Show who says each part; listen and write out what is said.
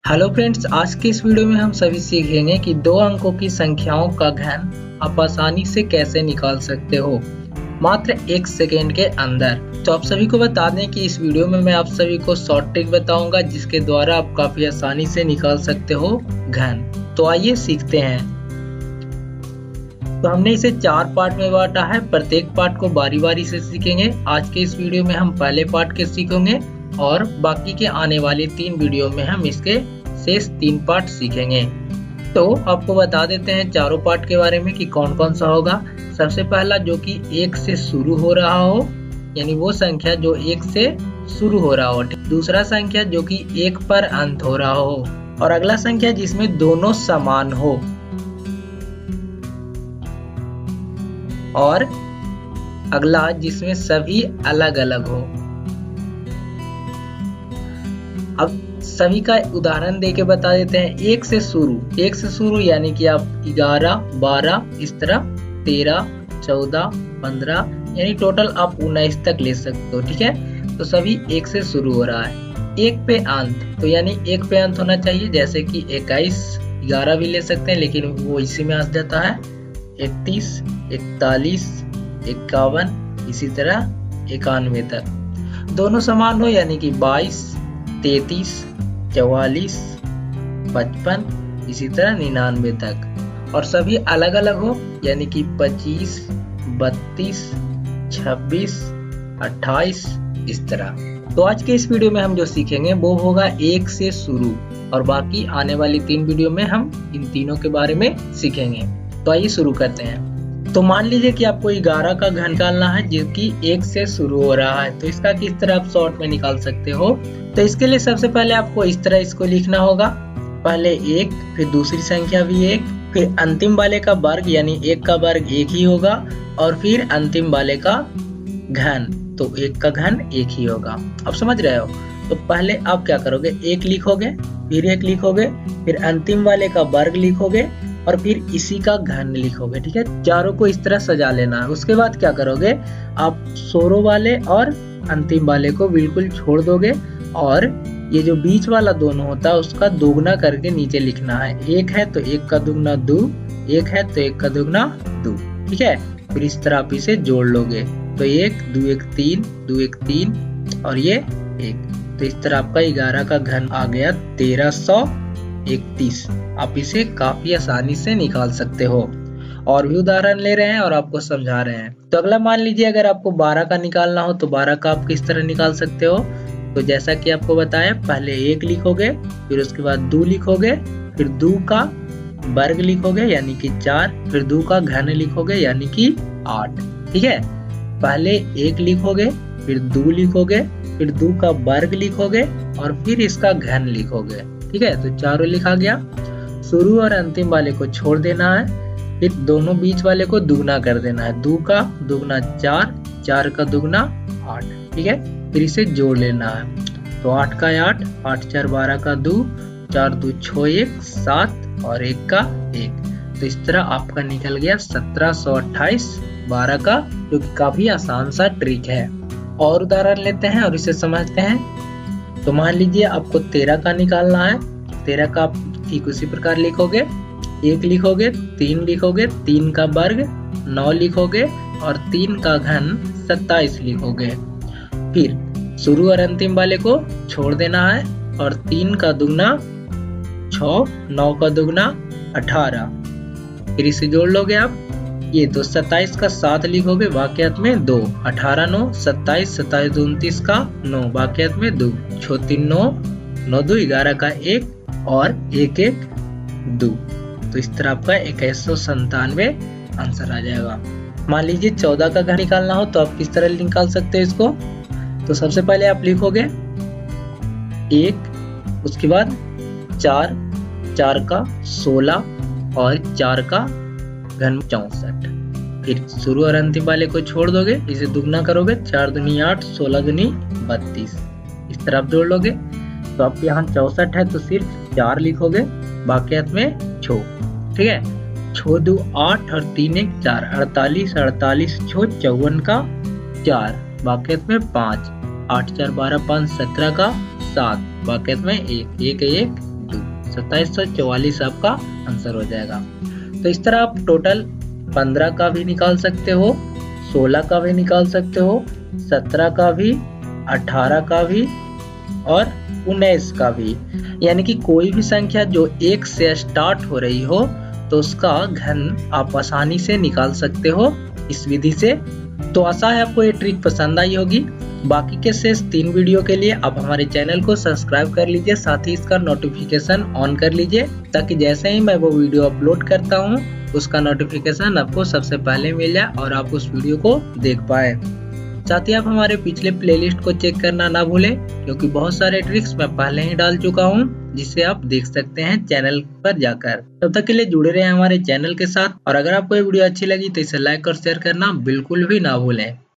Speaker 1: Hello friends, आज के इस वीडियो में हम सभी सीखेंगे कि दो अंकों की संख्याओं का घन आप आसानी से कैसे निकाल सकते हो मात्र 1 सेकेंड के अंदर। तो आप सभी को बता दें कि इस वीडियो में मैं आप सभी को शॉर्ट ट्रिक बताऊंगा जिसके द्वारा आप काफी आसानी से निकाल सकते हो घन। तो आइए सीखते हैं। तो हमने इसे 4 पार्ट में बांटा है, प्रत्येक पार्ट को बारी बारी से सीखेंगे। आज के इस वीडियो में हम पहले पार्ट के सीखेंगे और बाकी के आने वाले 3 वीडियो में हम इसके शेष 3 पार्ट सीखेंगे। तो आपको बता देते हैं चारों पार्ट के बारे में कि कौन कौन सा होगा। सबसे पहला जो कि 1 से शुरू हो रहा हो, यानी वो संख्या जो 1 से शुरू हो रहा हो। दूसरा संख्या जो कि 1 पर अंत हो रहा हो, और अगला संख्या जिसमें दोनों समान हो, और अगला जिसमें सभी अलग अलग हो। अब सभी का उदाहरण देके बता देते हैं। 1 से शुरू यानी कि आप 11, 12 इस तरह 13, 14, 15 यानी टोटल आप 19 तक ले सकते हो। ठीक है, तो सभी 1 से शुरू हो रहा है। 1 पे अंत, तो यानी 1 पे अंत होना चाहिए, जैसे कि 21, 11 भी ले सकते हैं लेकिन वो इसी में आ जाता है। 31, 41, 51 इसी तरह 91 तक। दोनों समान हो यानी कि 22, 33, 44, 55 इसी तरह 99 तक। और सभी अलग अलग हो यानी कि 25, 32, 26, 28 इस तरह। तो आज के इस वीडियो में हम जो सीखेंगे वो होगा 1 से शुरू, और बाकी आने वाली 3 वीडियो में हम इन तीनों के बारे में सीखेंगे। तो आइए शुरू करते हैं। तो मान लीजिए कि आपको 11 का घन निकालना है जो कि 1 से शुरू हो रहा है। तो इसका किस तरह आप शॉर्ट में निकाल सकते हो। तो इसके लिए सबसे पहले आपको इस तरह इसको लिखना होगा। पहले 1, फिर दूसरी संख्या भी 1, फिर अंतिम वाले का वर्ग यानी 1 का वर्ग 1 ही होगा, और फिर अंतिम वाले का घन, तो 1 का घन 1 ही होगा। आप समझ रहे हो। तो पहले आप क्या करोगे, 1 लिखोगे, फिर 1 लिखोगे, फिर अंतिम वाले का वर्ग लिखोगे, और फिर इसी का घन लिखोगे। ठीक है, चारों को इस तरह सजा लेना है। उसके बाद क्या करोगे, आप शोरों वाले और अंतिम वाले को बिल्कुल छोड़ दोगे, और ये जो बीच वाला दोनों होता है उसका दोगुना करके नीचे लिखना है। 1 है तो 1 का दुगना 2, 1 है तो 1 का दुगना 2। ठीक है, फिर इस तरह आप इसे जोड़ लोगे। तो 1, 2, 1, 3, 2, 1, 3 और ये 1। तो इस तरह आपका 11 का घन आ गया 1331। आप इसे काफी आसानी से निकाल सकते हो। और भी उदाहरण ले रहे हैं और आपको समझा रहे हैं। तो अगला मान लीजिए अगर आपको 12 का निकालना हो तो 12 का आप किस तरह निकाल सकते हो। तो जैसा कि आपको बताया, पहले 1 लिखोगे, फिर उसके बाद 2 लिखोगे, फिर 2 का वर्ग लिखोगे यानी कि 4, फिर 2 का घन लिखोगे यानी कि 8। ठीक है, पहले 1 लिखोगे, फिर 2 लिखोगे, फिर 2 का वर्ग लिखोगे, और फिर इसका घन लिखोगे। ठीक है, तो चारों लिखा गया। शुरू और अंतिम वाले को छोड़ देना है, फिर दोनों बीच वाले को दुगना कर देना है। 2 का दुगना 4, 4 का दुगना 8। ठीक है, फिर इसे जोड़ लेना है। तो 8 का 8, 8 4 12 का 2, 4 2 6 1 7 और 1 का 1। तो इस तरह आपका निकल गया 1728 12 का, जो कि काफी आसान सा ट्रिक है। और उदाहरण लेते हैं और इसे समझते हैं। तो मान लीजिए आपको 13 का निकालना है। 13 का आप ठीक उसी प्रकार लिखोगे, 1 लिखोगे, 3 लिखोगे, 3 का वर्ग 9 लिखोगे, और 3 का घन 27 लिखोगे। फिर शुरू और अंतिम वाले को छोड़ देना है, और 3 का दुगना 6, 9 का दुगना 18। फिर इसे जोड़ लोगे आप। ये तो 27 का 7 लिखोगे वाक्यात में 2, 18 9 27, 27 2 29 का 9 वाक्यात में 2, 6 3 9, 9 2 11 का 1 और 1 1 2। तो इस तरह आपका 2197 आंसर आ जाएगा। मान लीजिए 14 का घन निकालना हो तो आप किस तरह निकाल सकते हो इसको। तो सबसे पहले आप लिखोगे 1, उसके बाद 4, 4 का 16 और 4 का घन 64। फिर शुरू और अंतिम वाले को छोड़ दोगे, इसे दुगना करोगे, 4 दूनी 8, 16 दूनी 32। इस तरह आप जोड़ लोगे। तो आप यहाँ 64 है तो सिर्फ 4 लिखोगे वाक्यात में 6। ठीक है, 6 2 8 और 3 1 4, 48 48 6 54 का 4 वाक्यात में 5, 8 4 12 5 17 का 7 वाक्यात में 1 1 1 2। 2744 आपका आंसर हो जाएगा। तो इस तरह आप टोटल 15 का भी निकाल सकते हो, 16 का भी निकाल सकते हो, 17 का भी, 18 का भी और 19 का भी। यानी कि कोई भी संख्या जो 1 से स्टार्ट हो रही हो तो उसका घन आप आसानी से निकाल सकते हो इस विधि से। तो आशा है आपको ये ट्रिक पसंद आई होगी। बाकी के शेष 3 वीडियो के लिए आप हमारे चैनल को सब्सक्राइब कर लीजिए, साथ ही इसका नोटिफिकेशन ऑन कर लीजिए, ताकि जैसे ही मैं वो वीडियो अपलोड करता हूँ उसका नोटिफिकेशन आपको सबसे पहले मिल जाए और आप उस वीडियो को देख पाए। साथ ही आप हमारे पिछले प्लेलिस्ट को चेक करना ना भूलें, क्योंकि बहुत सारे ट्रिक्स मैं पहले ही डाल चुका हूँ जिसे आप देख सकते हैं चैनल पर जाकर। तब तक के लिए जुड़े रहे हमारे चैनल के साथ, और अगर आपको ये वीडियो अच्छी लगी तो इसे लाइक और शेयर करना बिल्कुल भी ना भूलें।